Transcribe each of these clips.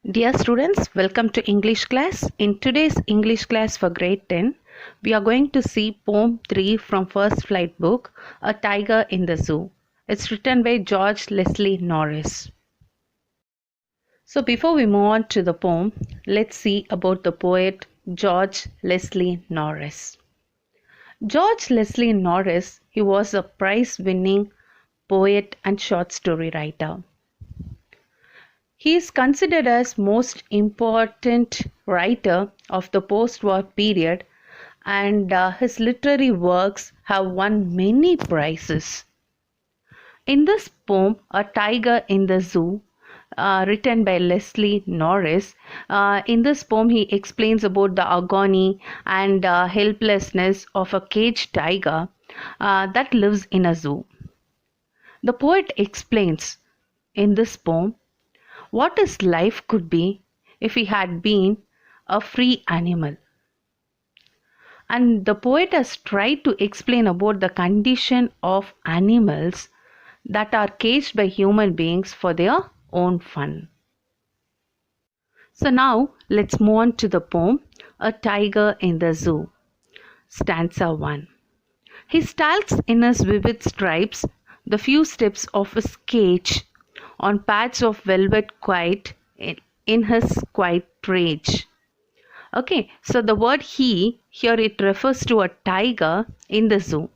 Dear students, welcome to English class. In today's English class for grade 10, we are going to see poem 3 from First Flight book, A Tiger in the Zoo. It's written by George Leslie Norris. So before we move on to the poem, let's see about the poet George Leslie Norris. George Leslie Norris, he was a prize-winning poet and short story writer. He is considered as most important writer of the post-war period, and his literary works have won many prizes. In this poem, A Tiger in the Zoo, written by Leslie Norris, in this poem he explains about the agony and helplessness of a caged tiger that lives in a zoo. The poet explains in this poem what his life could be if he had been a free animal. And the poet has tried to explain about the condition of animals that are caged by human beings for their own fun. So now let's move on to the poem A Tiger in the Zoo. Stanza 1. He stalks in his vivid stripes the few steps of his cage on pads of velvet quiet in his quiet rage. Okay, so the word he, here it refers to a tiger in the zoo.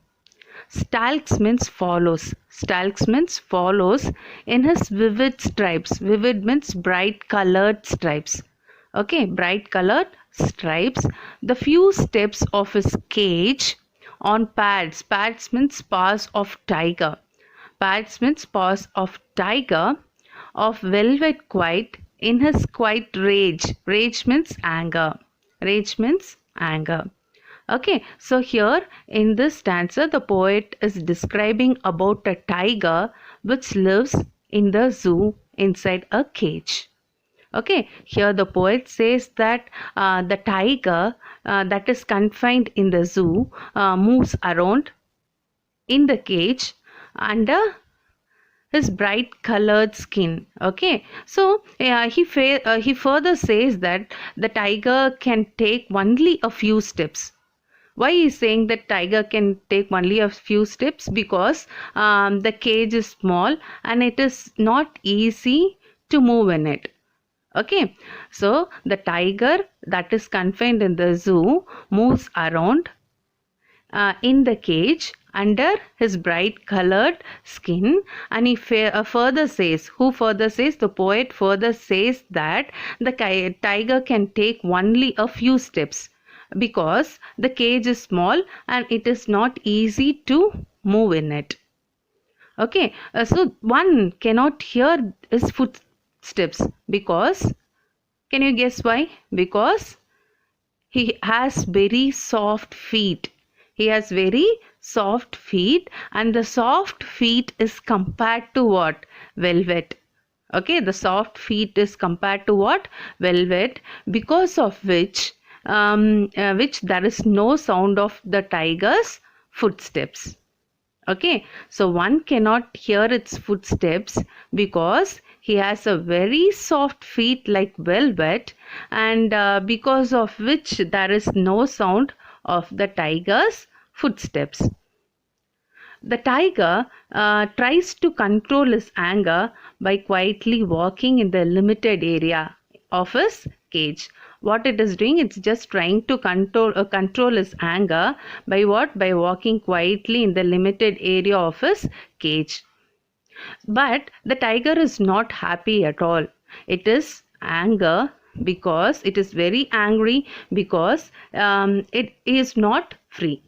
Stalks means follows. Stalks means follows in his vivid stripes. Vivid means bright colored stripes. Okay, bright colored stripes. The few steps of his cage on pads. Pads means paws of tiger. Pads means paws of tiger of velvet quiet in his quiet rage. Rage means anger. Rage means anger. Okay, so here in this stanza the poet is describing about a tiger which lives in the zoo inside a cage. Okay, here the poet says that the tiger that is confined in the zoo moves around in the cage under his bright colored skin. Okay, so he further says that the tiger can take only a few steps. Why is saying that tiger can take only a few steps? Because the cage is small and it is not easy to move in it. Okay, so the tiger that is confined in the zoo moves around in the cage under his bright colored skin, and he further says, the poet further says that the tiger can take only a few steps because the cage is small and it is not easy to move in it. Okay, so one cannot hear his footsteps because, can you guess why? Because he has very soft feet. He has very soft feet, and the soft feet is compared to what? Velvet. Okay, the soft feet is compared to what? Velvet, because of which there is no sound of the tiger's footsteps. Okay, so one cannot hear its footsteps because he has a very soft feet like velvet, and because of which there is no sound of the tiger's footsteps. The tiger tries to control his anger by quietly walking in the limited area of his cage. What it is doing, it's just trying to control his anger by what? By walking quietly in the limited area of his cage. But the tiger is not happy at all. It is anger because it is very angry because it is not free.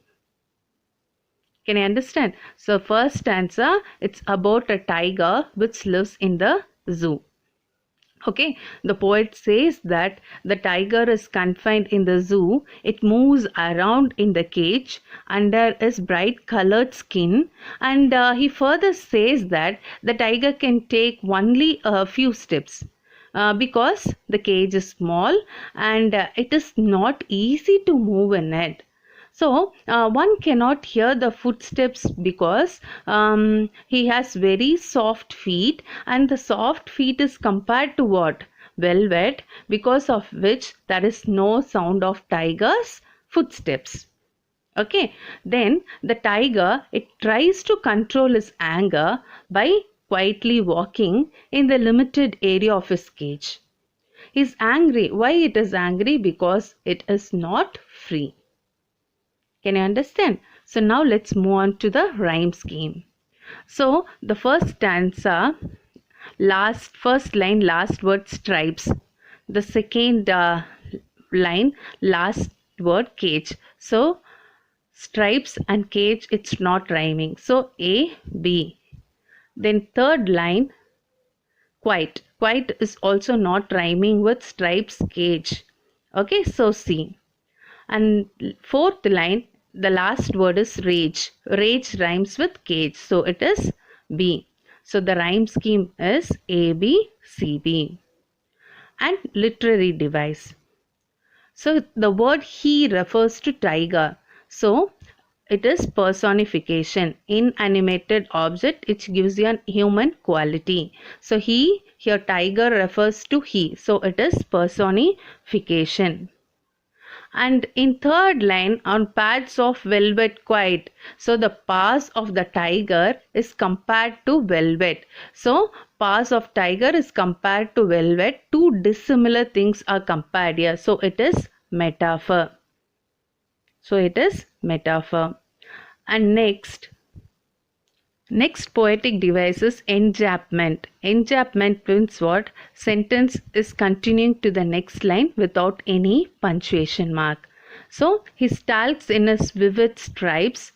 Can you understand? So first stanza, it's about a tiger which lives in the zoo. Okay, the poet says that the tiger is confined in the zoo. It moves around in the cage under its bright colored skin, and he further says that the tiger can take only a few steps. Because the cage is small and it is not easy to move in it. So one cannot hear the footsteps because he has very soft feet, and the soft feet is compared to what? velvet, because of which there is no sound of tiger's footsteps. Okay, then the tiger, it tries to control his anger by quietly walking in the limited area of his cage. He's angry. Why it is angry? Because it is not free. Can you understand? So now let's move on to the rhyme scheme. So the first stanza, first line, last word stripes. The second line, last word cage. So stripes and cage, it's not rhyming. So A, B. Then third line, quite. Quite is also not rhyming with stripes, cage. Okay, so C. And fourth line, the last word is rage. Rage rhymes with cage. So it is B. So the rhyme scheme is A, B, C, B. And literary device. So the word he refers to tiger. So it is personification. Inanimated object, which gives you an human quality. So he, here tiger refers to he. So it is personification. And in third line, on pads of velvet quiet. So the paws of the tiger is compared to velvet. So paws of tiger is compared to velvet. Two dissimilar things are compared here. So it is metaphor. So it is metaphor. And next poetic device is enjambment. Enjambment means what? Sentence is continuing to the next line without any punctuation mark. So he stalks in his vivid stripes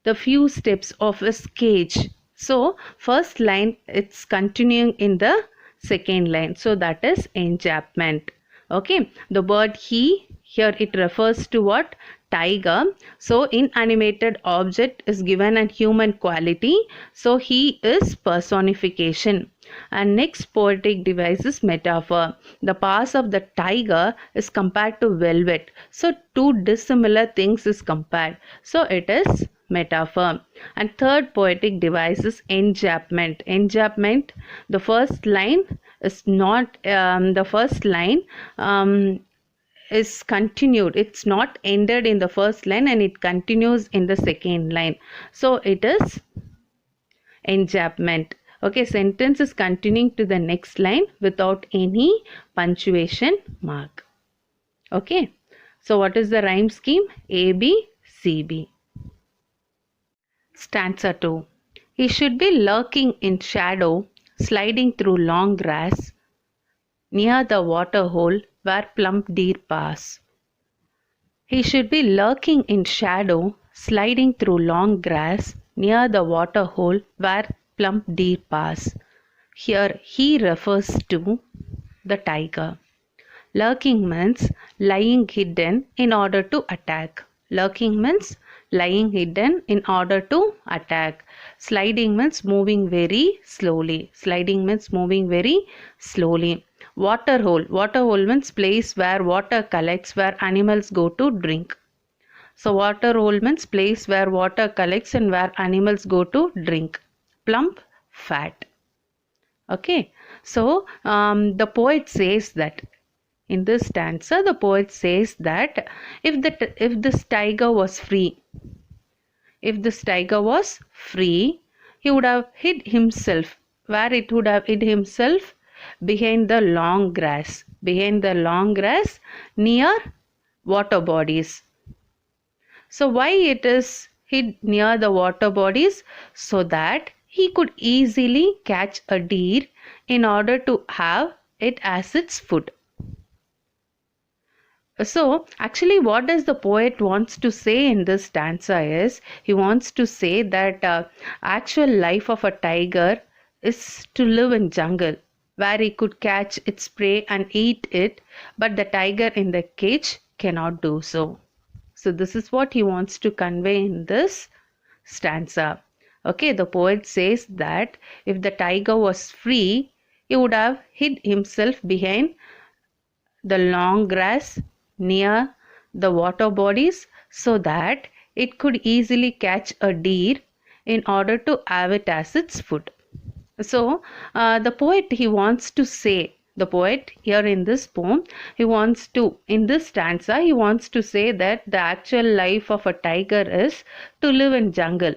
the few steps of his cage. So first line, it's continuing in the second line. So that is enjambment. Okay, the word he, here it refers to what? Tiger. So inanimated object is given a human quality. So he is personification. And next poetic device is metaphor. The paws of the tiger is compared to velvet. So two dissimilar things is compared. So it is metaphor. And third poetic device is enjambment. Enjambment, the first line is not is continued. It's not ended in the first line and it continues in the second line. So it is enjambment. Okay, sentence is continuing to the next line without any punctuation mark. Okay, so what is the rhyme scheme? A, B, C, B. Stanza 2. He should be lurking in shadow, sliding through long grass, near the water hole where plump deer pass. He should be lurking in shadow, sliding through long grass, near the water hole where plump deer pass. Here he refers to the tiger. Lurking means lying hidden in order to attack. Lurking means lying hidden in order to attack. Sliding means moving very slowly. Sliding means moving very slowly. Water hole. Water hole means place where water collects, where animals go to drink. So water hole means place where water collects and where animals go to drink. Plump, fat. Okay. So the poet says that in this stanza, the poet says that if this tiger was free, he would have hid himself. Where it would have hid himself? Behind the long grass. Behind the long grass near water bodies. So why it is hid near the water bodies? So that he could easily catch a deer in order to have it as its food. So actually what does the poet wants to say in this stanza is, he wants to say that actual life of a tiger is to live in jungle, where he could catch its prey and eat it, but the tiger in the cage cannot do so. So this is what he wants to convey in this stanza. Okay, the poet says that if the tiger was free, he would have hid himself behind the long grass near the water bodies so that it could easily catch a deer in order to have it as its food. So the poet, he wants to say The poet here in this poem, in this stanza, he wants to say that the actual life of a tiger is to live in jungle.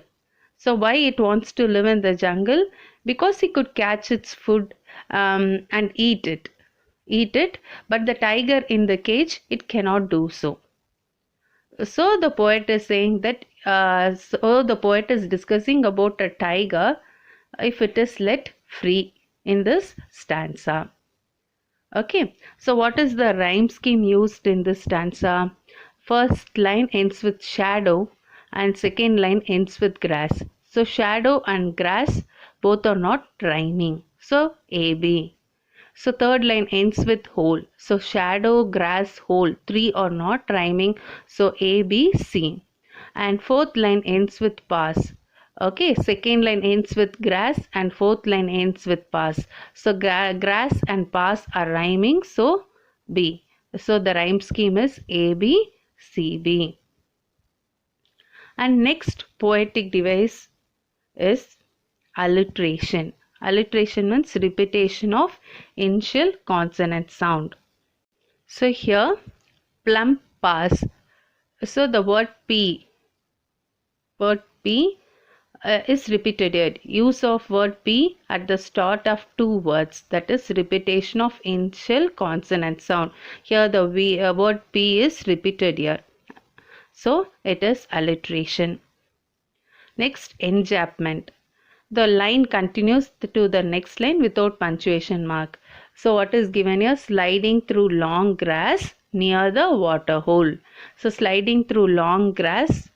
So why it wants to live in the jungle? Because he could catch its food and eat it. But the tiger in the cage, it cannot do so. So the poet is saying that, the poet is discussing about a tiger if it is let free in this stanza. Okay, so what is the rhyme scheme used in this stanza? First line ends with shadow and second line ends with grass. So shadow and grass both are not rhyming. So AB. So third line ends with hole. So shadow, grass, hole. Three are not rhyming. So A, B, C. And fourth line ends with pass. Okay, second line ends with grass and fourth line ends with pass. So grass and pass are rhyming. So B. So the rhyme scheme is A, B, C, B. And next poetic device is alliteration. Alliteration means repetition of initial consonant sound. So here, plum pass. So the word P is repeated here. Use of word P at the start of two words, that is repetition of initial consonant sound. Here the word P is repeated here. So it is alliteration. Next, enjambment. The line continues to the next line without punctuation mark. So what is given here? Sliding through long grass near the water hole. So sliding through long grass,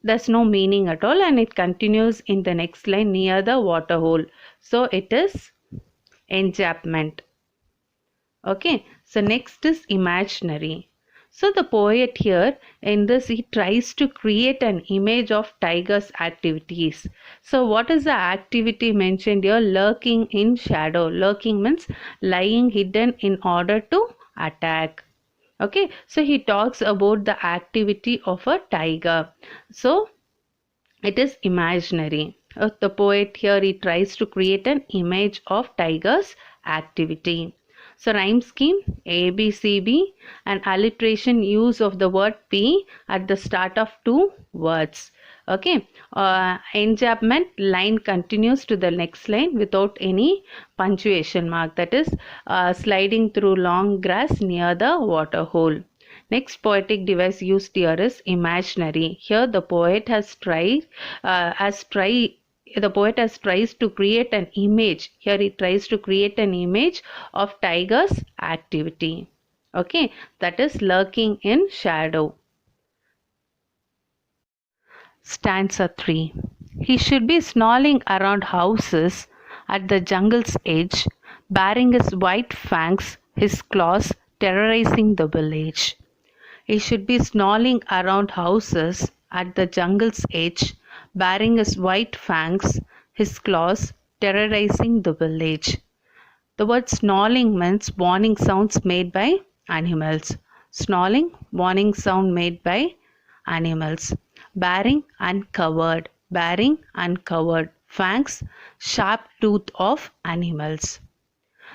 there's no meaning at all, and it continues in the next line near the water hole. So it is enjambment. Okay, so next is imaginary. So the poet here in this, he tries to create an image of tiger's activities. So what is the activity mentioned here? Lurking in shadow. Lurking means lying hidden in order to attack. Okay, so he talks about the activity of a tiger. So it is imaginary. The poet here, he tries to create an image of tiger's activity. So rhyme scheme A, B, C, B, and alliteration, use of the word P at the start of two words. Okay, enjambment, line continues to the next line without any punctuation mark, that is sliding through long grass near the water hole. Next poetic device used here is imaginary. Here the poet has tried to create an image. Here he tries to create an image of tiger's activity. Okay, that is lurking in shadow. Stanza 3. He should be snarling around houses at the jungle's edge, baring his white fangs, his claws terrorizing the village. He should be snarling around houses at the jungle's edge, baring his white fangs, his claws terrorizing the village. The word snarling means warning sounds made by animals. Snarling, warning sound made by animals. Baring, uncovered. Baring, uncovered. Fangs, sharp tooth of animals.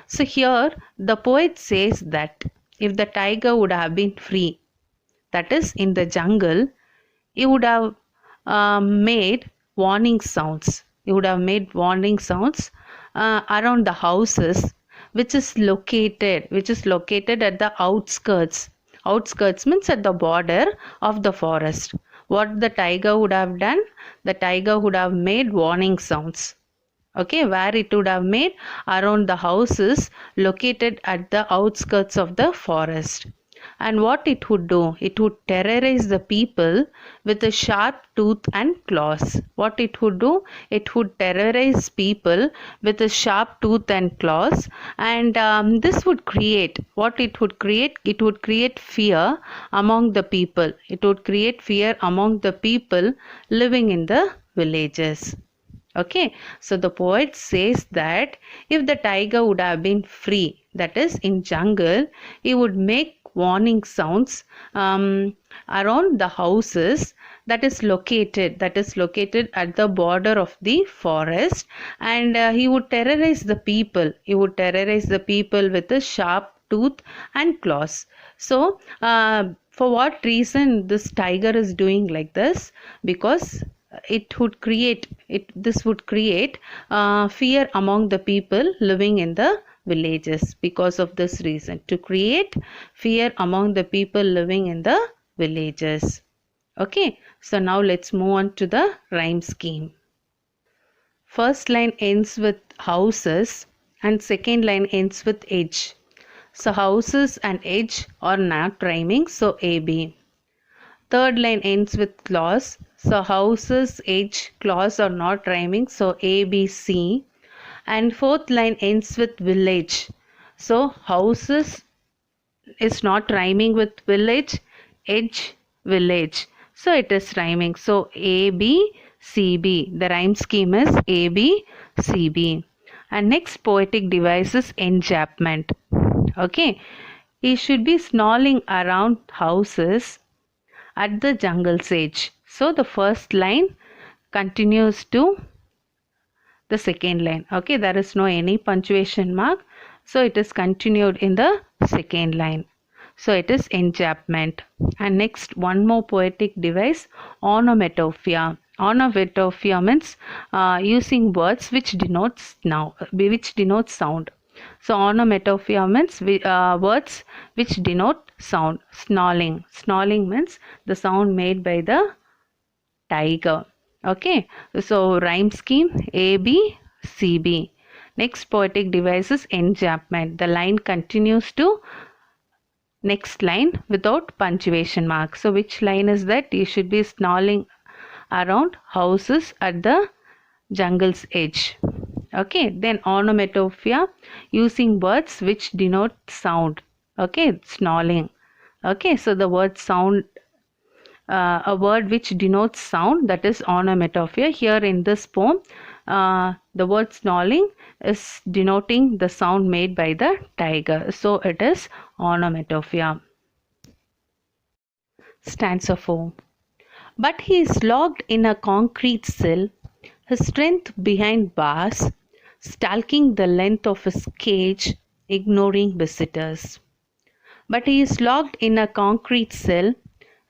So here the poet says that if the tiger would have been free, that is in the jungle, he would have made warning sounds. He would have made warning sounds around the houses, which is located at the outskirts. Outskirts means at the border of the forest. What the tiger would have done? The tiger would have made warning sounds. Okay, where it would have made? Around the houses located at the outskirts of the forest. And what it would do? It would terrorize the people with a sharp tooth and claws. What it would do? It would terrorize people with a sharp tooth and claws. And this would create, what it would create? It would create fear among the people. It would create fear among the people living in the villages. Okay, so the poet says that if the tiger would have been free, that is in jungle, he would make warning sounds around the houses that is located at the border of the forest, and he would terrorize the people. With a sharp tooth and claws. So for what reason this tiger is doing like this? Because this would create fear among the people living in the villages. Because of this reason, to create fear among the people living in the villages. Okay, so now let's move on to the rhyme scheme. First line ends with houses and second line ends with edge. So houses and edge are not rhyming, so AB. Third line ends with clause. So houses, edge, clause are not rhyming, so ABC. And fourth line ends with village. So houses is not rhyming with village, edge, village. So it is rhyming. So ABCB. The rhyme scheme is ABCB. And next poetic device is enjambment. Okay. He should be snarling around houses at the jungle's edge. So the first line continues to the second line. Okay, there is no any punctuation mark. So it is continued in the second line. So it is enjambment. And next, one more poetic device, onomatopoeia. Onomatopoeia means using words which denotes sound. So onomatopoeia means words which denote sound. Snarling. Snarling means the sound made by the tiger. Okay. So rhyme scheme ABCB. Next poetic device is enjambment. The line continues to next line without punctuation mark. So which line is that? You should be snarling around houses at the jungle's edge. Okay, then onomatopoeia, using words which denote sound. Okay, snarling. Okay, so the word sound, a word which denotes sound, that is onomatopoeia. Here in this poem, the word snarling is denoting the sound made by the tiger. So it is onomatopoeia. Stanza 4. But he is locked in a concrete cell, his strength behind bars, stalking the length of his cage, ignoring visitors. But he is locked in a concrete cell,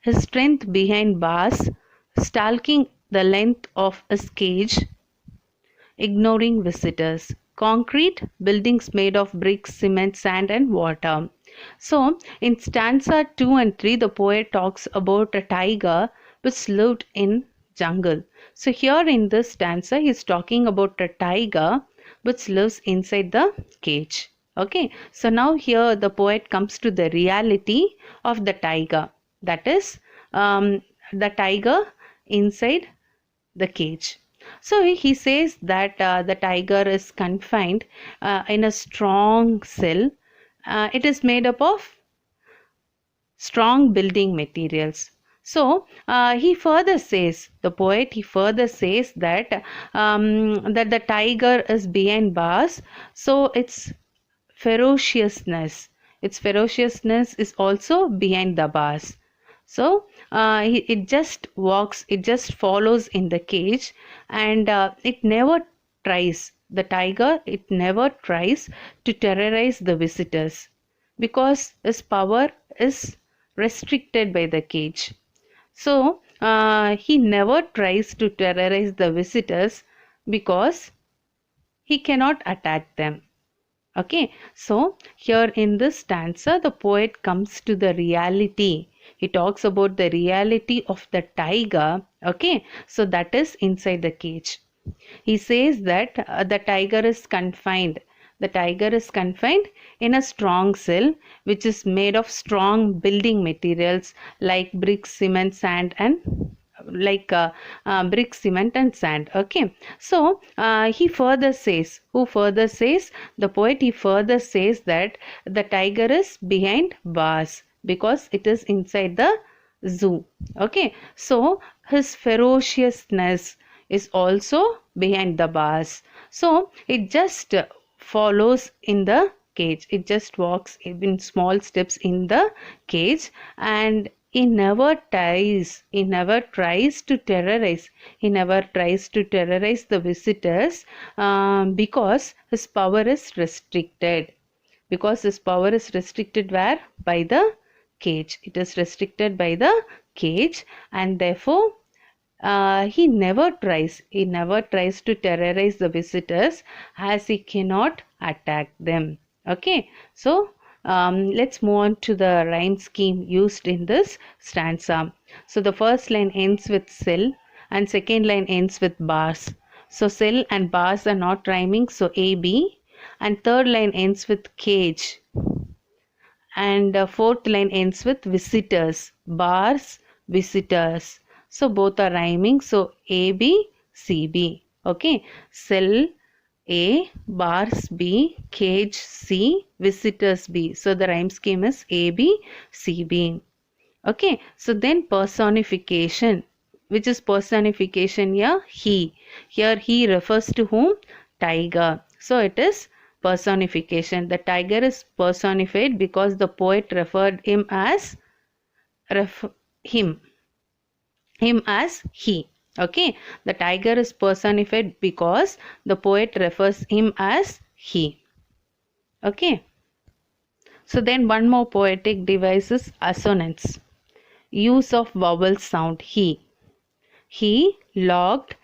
his strength behind bars, stalking the length of his cage, ignoring visitors. Concrete buildings made of bricks, cement, sand and water. So in stanza 2 and 3, the poet talks about a tiger which lived in jungle. So here in this stanza, he is talking about a tiger which lives inside the cage. Okay, so now here the poet comes to the reality of the tiger. That is the tiger inside the cage. So he says that the tiger is confined in a strong cell. It is made up of strong building materials. So he further says, the poet, he further says that that the tiger is behind bars. So its ferociousness is also behind the bars. So it just walks, it just follows in the cage, and it never tries, the tiger, it never tries to terrorize the visitors because his power is restricted by the cage. So he never tries to terrorize the visitors because he cannot attack them. Okay, so here in this stanza, the poet comes to the reality. He talks about the reality of the tiger. Okay, so that is inside the cage. He says that the tiger is confined. The tiger is confined in a strong cell which is made of strong building materials like brick, cement, sand and brick, cement and sand. Okay, so he further says, the poet, he further says that the tiger is behind bars because it is inside the zoo. Okay, so his ferociousness is also behind the bars. So it just follows in the cage. It just walks in small steps in the cage, and he never tries to terrorize. He never tries to terrorize the visitors because his power is restricted. Because his power is restricted where? By the cage. It is restricted by the cage, and therefore he never tries to terrorize the visitors, as he cannot attack them. Okay, so let's move on to the rhyme scheme used in this stanza. So the first line ends with cell and second line ends with bars. So cell and bars are not rhyming, so A, B, and third line ends with cage, and fourth line ends with visitors. Bars, visitors. So both are rhyming, so A, B, C, B. Okay, cell A, bars B, cage C, visitors B. So the rhyme scheme is A, B, C, B. Okay, so then personification. Which is personification here? He. Here he refers to whom? Tiger. So it is personification. The tiger is personified because the poet referred him as him as he. Okay, the tiger is personified because the poet refers him as he. Okay, so then one more poetic device is assonance. Use of vowel sound. He logged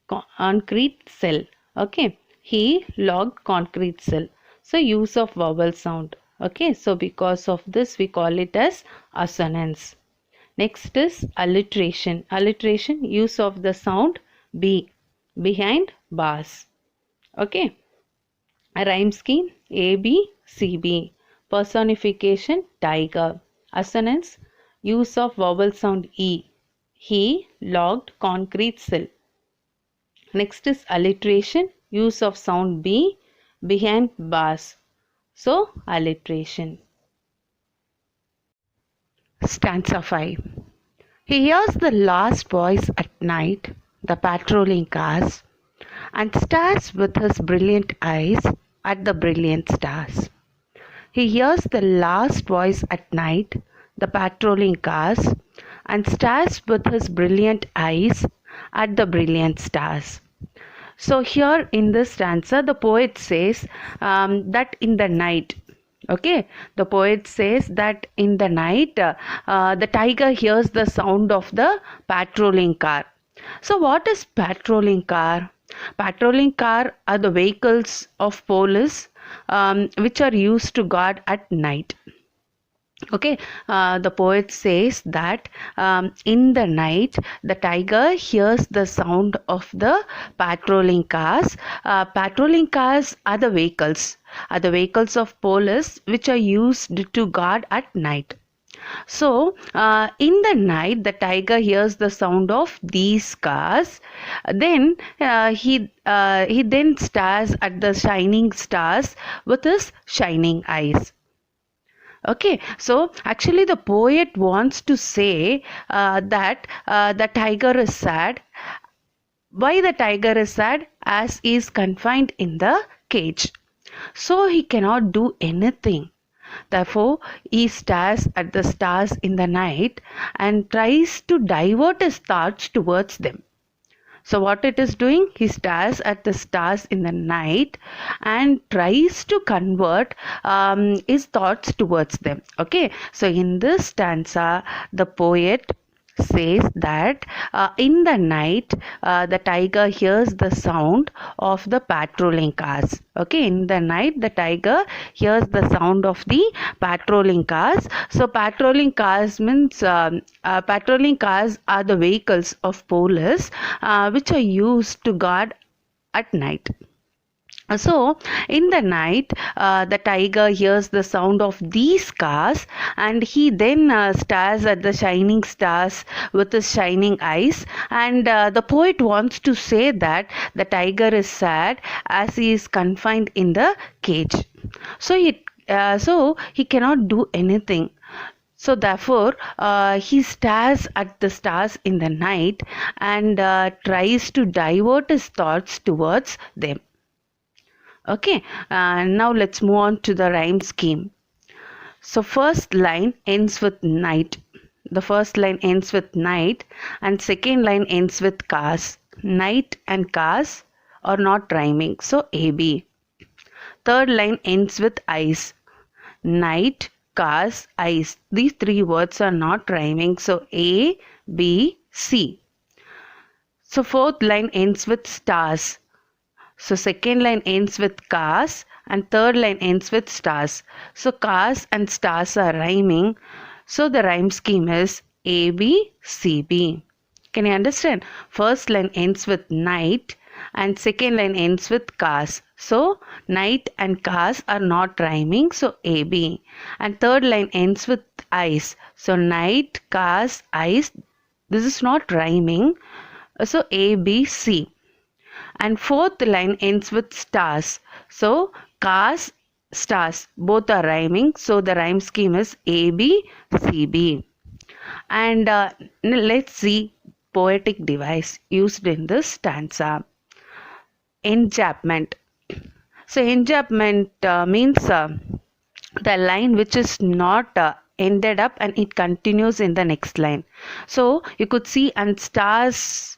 concrete cell. Okay, he logged concrete cell. So use of vowel sound. Okay, so because of this we call it as assonance. Next is alliteration. Alliteration, use of the sound B behind bars. Okay, a rhyme scheme A, B, C, B. Personification tiger. Assonance, use of vowel sound E. He logged concrete cell. Next is alliteration, use of sound B behind bars. So alliteration. Stanza 5. He hears the last voice at night, the patrolling cars, and stares with his brilliant eyes at the brilliant stars. He hears the last voice at night, the patrolling cars, and stares with his brilliant eyes at the brilliant stars. So here in this stanza, the poet says that in the night, okay, the poet says that in the night, the tiger hears the sound of the patrolling car. So what is patrolling car? Patrolling car are the vehicles of police which are used to guard at night. Okay, the poet says that in the night the tiger hears the sound of the patrolling cars. Patrolling cars are the vehicles of police which are used to guard at night. So in the night the tiger hears the sound of these cars. Then he then stares at the shining stars with his shining eyes. Okay, so actually the poet wants to say that the tiger is sad. Why the tiger is sad? As he is confined in the cage. So he cannot do anything. Therefore, he stares at the stars in the night and tries to divert his thoughts towards them. So what it is doing? He stares at the stars in the night and tries to convert his thoughts towards them. Okay, so in this stanza, the poet says that in the night the tiger hears the sound of the patrolling cars. Okay, in the night the tiger hears the sound of the patrolling cars. So patrolling cars means patrolling cars are the vehicles of police which are used to guard at night. So in the night the tiger hears the sound of these cars and he then stares at the shining stars with his shining eyes, and the poet wants to say that the tiger is sad as he is confined in the cage. So he cannot do anything. So therefore, he stares at the stars in the night and tries to divert his thoughts towards them. Okay, now let's move on to the rhyme scheme. So first line ends with night. The first line ends with night and second line ends with cars. Night and cars are not rhyming. So AB. Third line ends with ice. Night, cars, ice. These three words are not rhyming. So A, B, C. So fourth line ends with stars. So second line ends with cars and third line ends with stars. So cars and stars are rhyming. So the rhyme scheme is A, B, C, B. Can you understand? First line ends with night and second line ends with cars. So night and cars are not rhyming. So A, B. And third line ends with ice. So night, cars, ice. This is not rhyming. So A, B, C. And fourth line ends with stars. So cars, stars, both are rhyming. So the rhyme scheme is A, B, C, B. And let's see poetic device used in this stanza. Enjambment. So enjambment means the line which is not ended up and it continues in the next line. So you could see and stars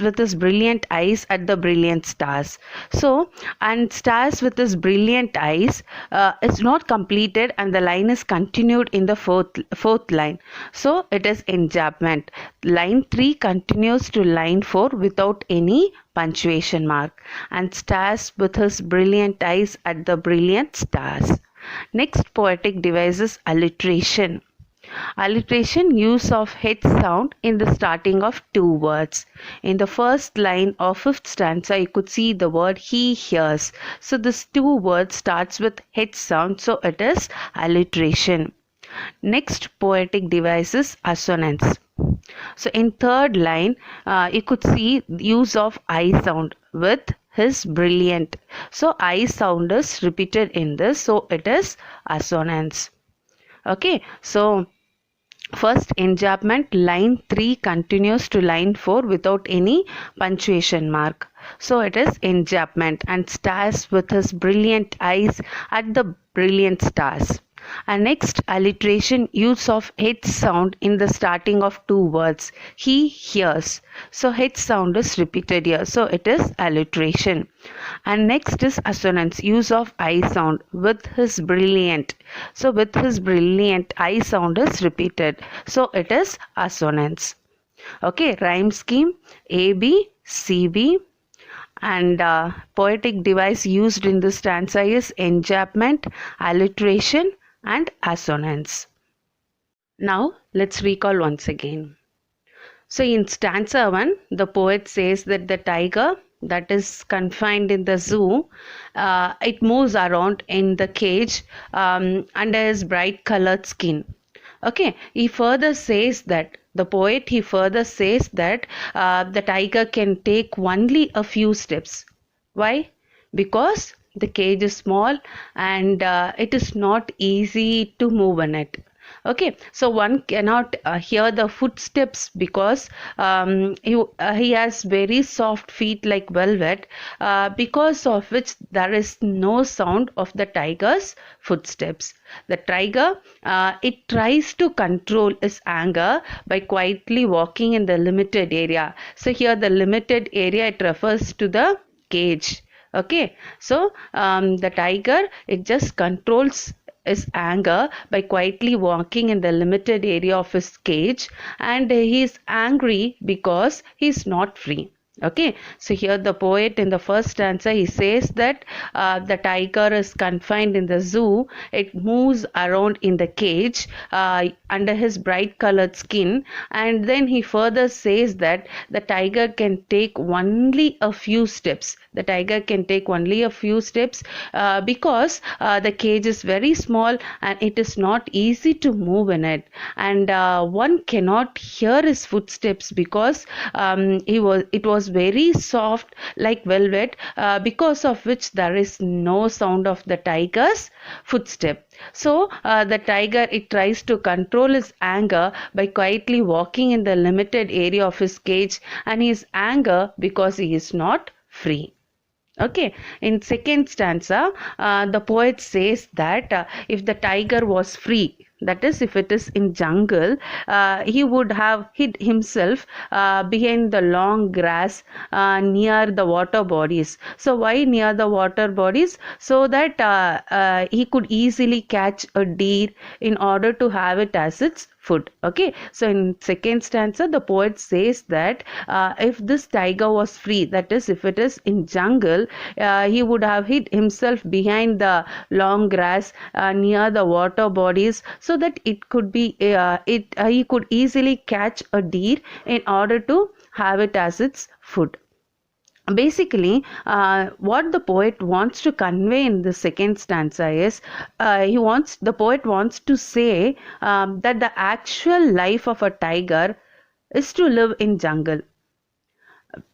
with his brilliant eyes at the brilliant stars. So and stars with his brilliant eyes is not completed and the line is continued in the fourth line. So it is enjambment. Line 3 continues to line 4 without any punctuation mark. And stars with his brilliant eyes at the brilliant stars. Next poetic device is alliteration. Alliteration, use of H sound in the starting of two words. In the first line of fifth stanza, you could see the word he hears. So this two words starts with H sound, so it is alliteration. Next poetic device is assonance. So in third line, you could see use of I sound with his brilliant. So I sound is repeated in this, so it is assonance. Okay, so first enjambment, line 3 continues to line 4 without any punctuation mark. So it is enjambment and stars with his brilliant eyes at the brilliant stars. And next alliteration, use of H sound in the starting of two words. He hears. So H sound is repeated here. So it is alliteration. And next is assonance, use of I sound with his brilliant. So with his brilliant, I sound is repeated. So it is assonance. Okay, rhyme scheme A, B, C, B. And poetic device used in this stanza is enjambment, alliteration, and assonance. Now let's recall once again. So in stanza 1, the poet says that the tiger that is confined in the zoo, it moves around in the cage under his bright colored skin. Okay, he further says that the poet says that the tiger can take only a few steps. Why? Because the cage is small and it is not easy to move in it. Okay, so one cannot hear the footsteps because he has very soft feet like velvet, because of which there is no sound of the tiger's footsteps. The tiger, it tries to control its anger by quietly walking in the limited area. So here the limited area, it refers to the cage. Okay, so the tiger, it just controls his anger by quietly walking in the limited area of his cage, and he is angry because he is not free. Okay, so here the poet in the first stanza, he says that the tiger is confined in the zoo. It moves around in the cage under his bright colored skin, and then he further says that the tiger can take only a few steps. The tiger can take only a few steps because the cage is very small and it is not easy to move in it, and one cannot hear his footsteps because it was very soft like velvet, because of which there is no sound of the tiger's footstep. So the tiger, it tries to control his anger by quietly walking in the limited area of his cage, and his anger because he is not free. Okay, in second stanza, the poet says that if the tiger was free, that is, if it is in jungle, he would have hid himself behind the long grass near the water bodies. So, why near the water bodies? So that he could easily catch a deer in order to have it as its food. Okay, so in second stanza the poet says that if this tiger was free, that is, if it is in jungle, he would have hid himself behind the long grass near the water bodies, so that it could be he could easily catch a deer in order to have it as its food. Basically, what the poet wants to convey in the second stanza is the poet wants to say that the actual life of a tiger is to live in jungle,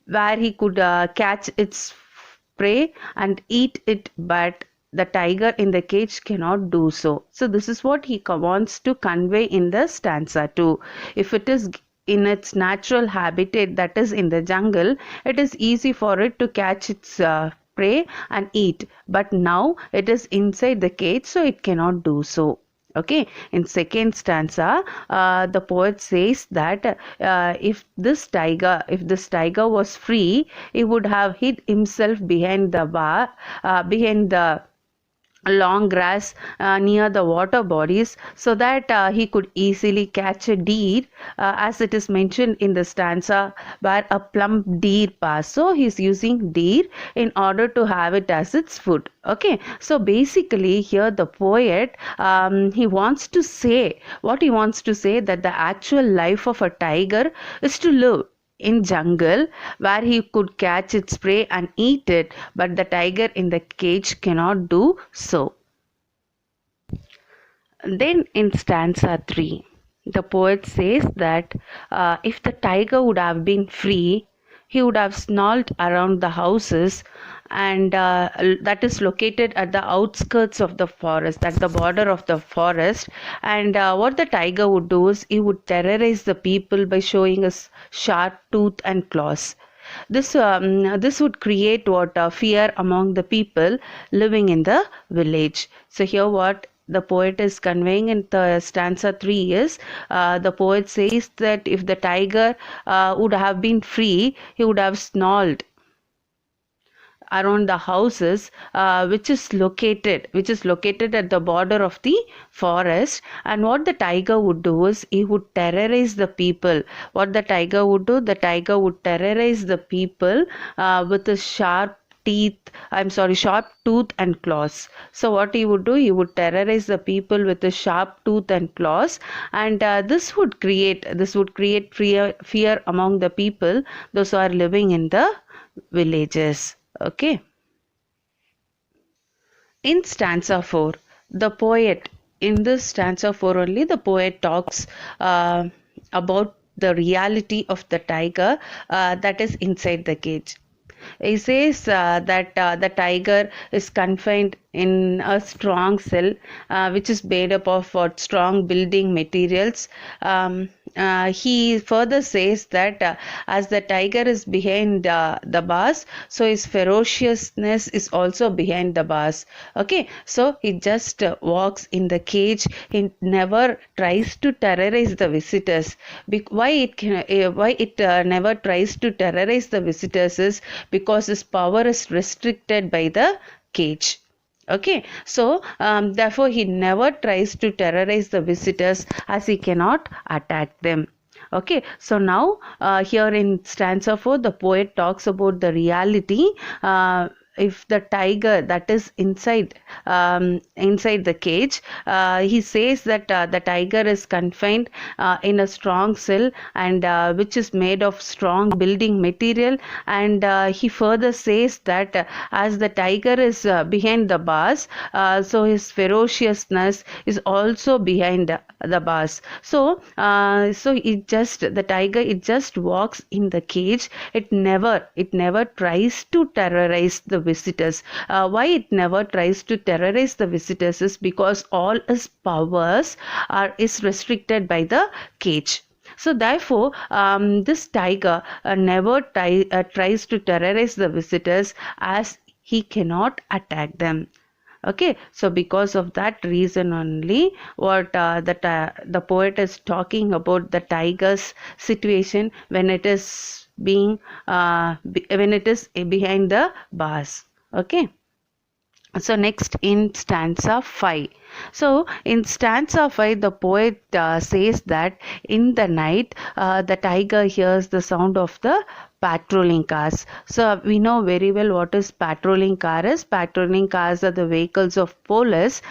where he could catch its prey and eat it, but the tiger in the cage cannot do so. So this is what he wants to convey in the stanza 2. If it is in its natural habitat, that is in the jungle, it is easy for it to catch its prey and eat, but now it is inside the cage, so it cannot do so. Okay, in second stanza, the poet says that if this tiger was free, he would have hid himself behind the long grass near the water bodies, so that he could easily catch a deer, as it is mentioned in the stanza, where a plump deer pass. So he is using deer in order to have it as its food. Okay, so basically here the poet he wants to say, what he wants to say, that the actual life of a tiger is to live in jungle, where he could catch its prey and eat it, but the tiger in the cage cannot do so. Then in stanza 3, the poet says that if the tiger would have been free, he would have snarled around the houses, and that is located at the outskirts of the forest, at the border of the forest. And what the tiger would do is he would terrorize the people by showing his sharp tooth and claws. This would create what fear among the people living in the village. So here what the poet is conveying in the stanza 3 is, the poet says that if the tiger would have been free, he would have snarled around the houses, which is located at the border of the forest. And what the tiger would do is he would terrorize the people. What the tiger would do, the tiger would terrorize the people with his sharp tooth and claws. So what he would do, he would terrorize the people with a sharp tooth and claws, and this would create fear among the people, those who are living in the villages. Okay. In stanza 4, in this stanza 4 only, the poet talks about the reality of the tiger that is inside the cage. He says that the tiger is confined in a strong cell, which is made up of strong building materials. He further says that as the tiger is behind the bars, so his ferociousness is also behind the bars. Okay, so he just walks in the cage. He never tries to terrorize the visitors. Why it never tries to terrorize the visitors is because his power is restricted by the cage. Okay, so therefore he never tries to terrorize the visitors, as he cannot attack them. Okay, so now here in stanza 4, the poet talks about the reality. If the tiger that is inside the cage, he says that the tiger is confined in a strong cell, and which is made of strong building material. And he further says that as the tiger is behind the bars, so his ferociousness is also behind the bars. So the tiger, it just walks in the cage. It never tries to terrorize the visitors. Why it never tries to terrorize the visitors is because all his powers is restricted by the cage. So therefore, this tiger never tries to terrorize the visitors, as he cannot attack them. Okay, so because of that reason only, what the poet is talking about the tiger's situation when it is being when it is behind the bars. Okay. So next in stanza 5. So in stanza 5, the poet says that in the night the tiger hears the sound of the patrolling cars. So we know very well what is patrolling car is. Patrolling cars are the vehicles of police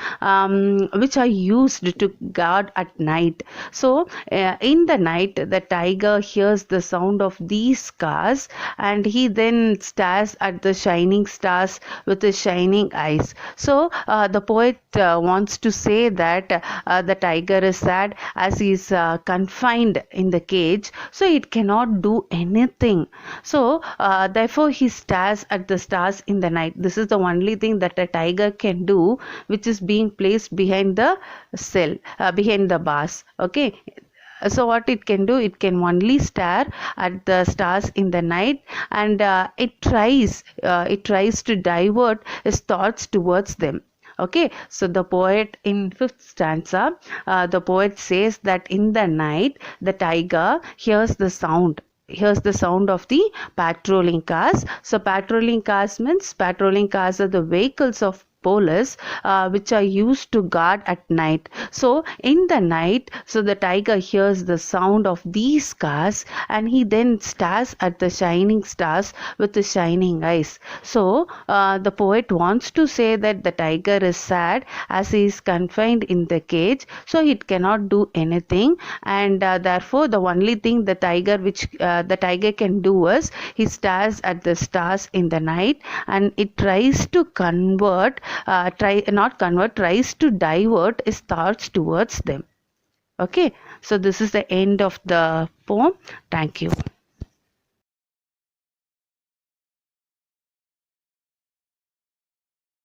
which are used to guard at night. So in the night the tiger hears the sound of these cars, and he then stares at the shining stars with his shining eyes. So the poet wants to say that the tiger is sad as he is confined in the cage, so it cannot do anything. So therefore he stares at the stars in the night. This is the only thing that a tiger can do, which is being placed behind the cell, behind the bars. Okay. So what it can do, it can only stare at the stars in the night, and it tries to divert its thoughts towards them. Okay, so the poet in 5th stanza, the poet says that in the night the tiger hears the sound of the patrolling cars. So patrolling cars are the vehicles of police which are used to guard at night. So in the night, so the tiger hears the sound of these cars, and he then stares at the shining stars with the shining eyes. So the poet wants to say that the tiger is sad as he is confined in the cage, so it cannot do anything, and therefore the only thing the tiger can do is he stares at the stars in the night, and it tries to tries to divert his thoughts towards them. Okay, so this is the end of the poem. Thank you.